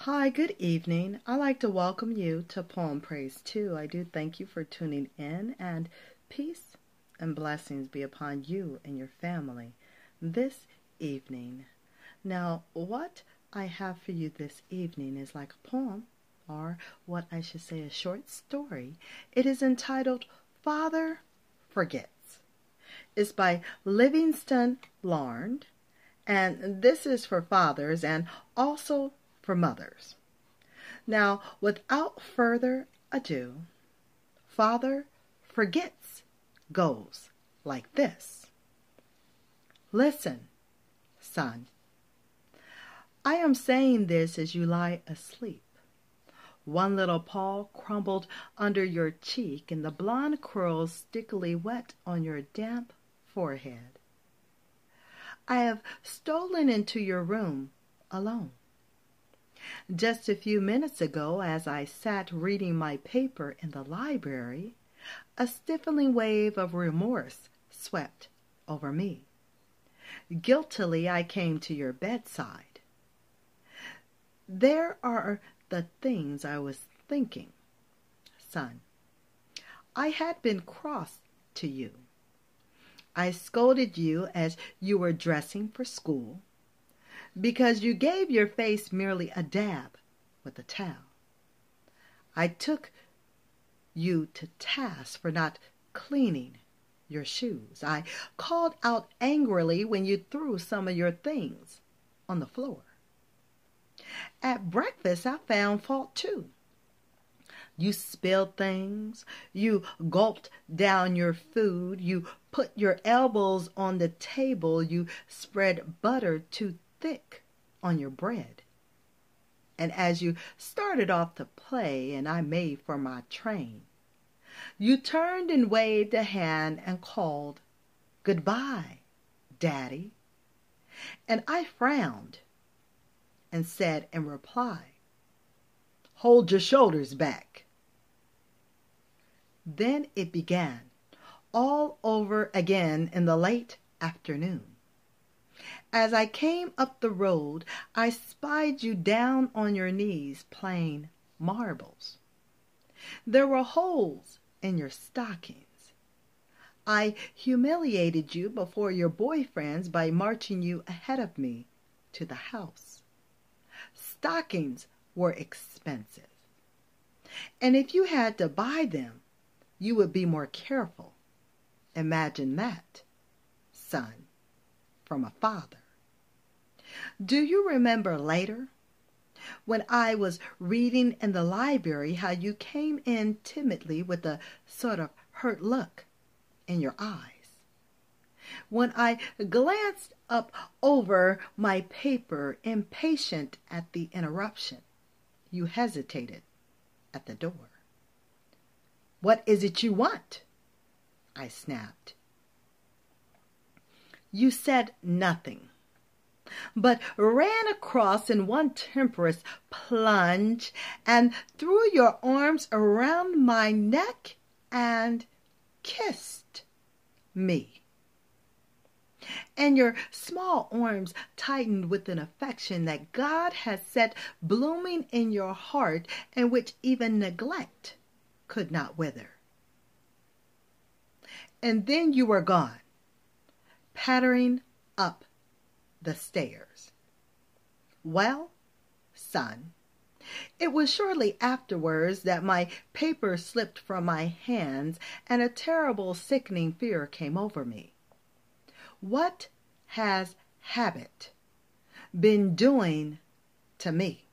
Hi, good evening. I'd like to welcome you to Poem Praise 2. I do thank you for tuning in, and peace and blessings be upon you and your family this evening. Now, what I have for you this evening is like a poem, or what I should say, a short story. It is entitled Father Forgets. It's by Livingston, Larned, and this is for fathers and also for mothers. Now, without further ado, Father Forgets goes like this. Listen, son. I am saying this as you lie asleep. One little paw crumbled under your cheek, and the blonde curls stickily wet on your damp forehead. I have stolen into your room alone. Just a few minutes ago, as I sat reading my paper in the library, a stifling wave of remorse swept over me. Guiltily, I came to your bedside. There are the things I was thinking, son. I had been cross to you. I scolded you as you were dressing for school, because you gave your face merely a dab with a towel. I took you to task for not cleaning your shoes. I called out angrily when you threw some of your things on the floor. At breakfast, I found fault too. You spilled things, you gulped down your food, you put your elbows on the table, you spread butter too thick on your bread. And as you started off to play and I made for my train, you turned and waved a hand and called, "Goodbye, Daddy." And I frowned and said in reply, "Hold your shoulders back." Then it began all over again in the late afternoon. As I came up the road, I spied you down on your knees playing marbles. There were holes in your stockings. I humiliated you before your boyfriends by marching you ahead of me to the house. Stockings were expensive, and if you had to buy them, you would be more careful. Imagine that, son, from a father. Do you remember later, when I was reading in the library, how you came in timidly with a sort of hurt look in your eyes? When I glanced up over my paper, impatient at the interruption, you hesitated at the door. "What is it you want?" I snapped. You said nothing, but ran across in one temperous plunge and threw your arms around my neck and kissed me. And your small arms tightened with an affection that God has set blooming in your heart, and which even neglect could not wither. And then you were gone, pattering up the stairs. Well, son, it was shortly afterwards that my paper slipped from my hands and a terrible sickening fear came over me. What has habit been doing to me?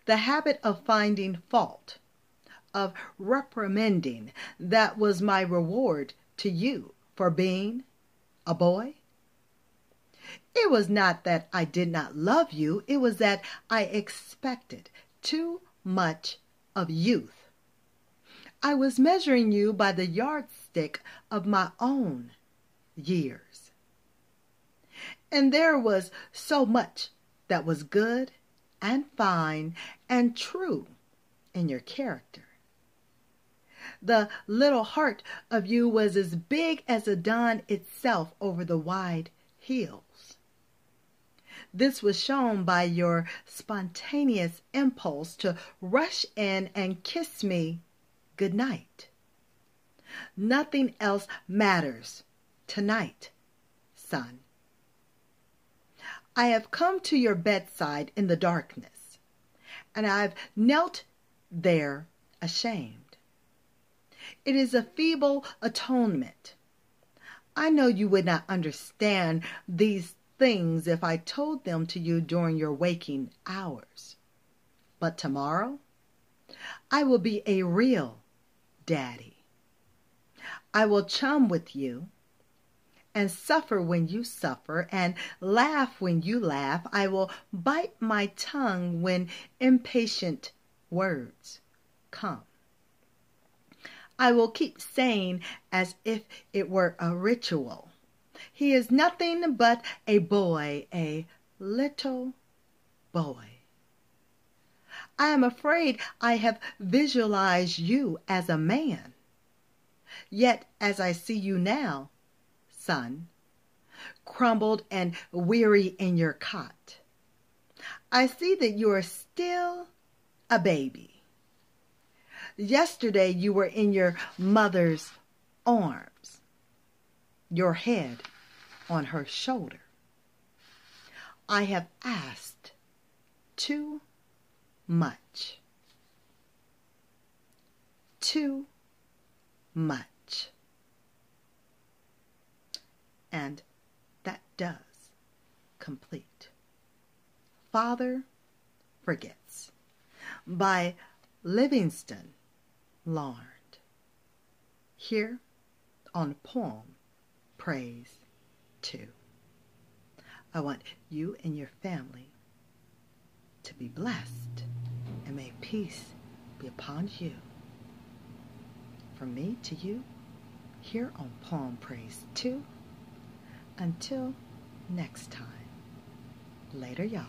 The habit of finding fault, of reprimanding, that was my reward to you for being a boy. It was not that I did not love you, it was that I expected too much of youth. I was measuring you by the yardstick of my own years. And there was so much that was good and fine and true in your character. The little heart of you was as big as the dawn itself over the wide hills. this was shown by your spontaneous impulse to rush in and kiss me good night. Nothing else matters tonight, son. I have come to your bedside in the darkness, and I've knelt there ashamed. It is a feeble atonement. I know you would not understand these things if I told them to you during your waking hours. But tomorrow, I will be a real daddy. I will chum with you and suffer when you suffer and laugh when you laugh. I will bite my tongue when impatient words come. I will keep saying as if it were a ritual, he is nothing but a boy, a little boy. I am afraid I have visualized you as a man. Yet as I see you now, son, crumbled and weary in your cot, I see that you are still a baby. Yesterday you were in your mother's arms, your head on her shoulder. I have asked too much. Too much. And that does complete Father Forgets by Livingston, Larned, here on Poem Praise 2. I want you and your family to be blessed, and may peace be upon you. From me to you, here on Poem Praise 2. Until next time, later y'all.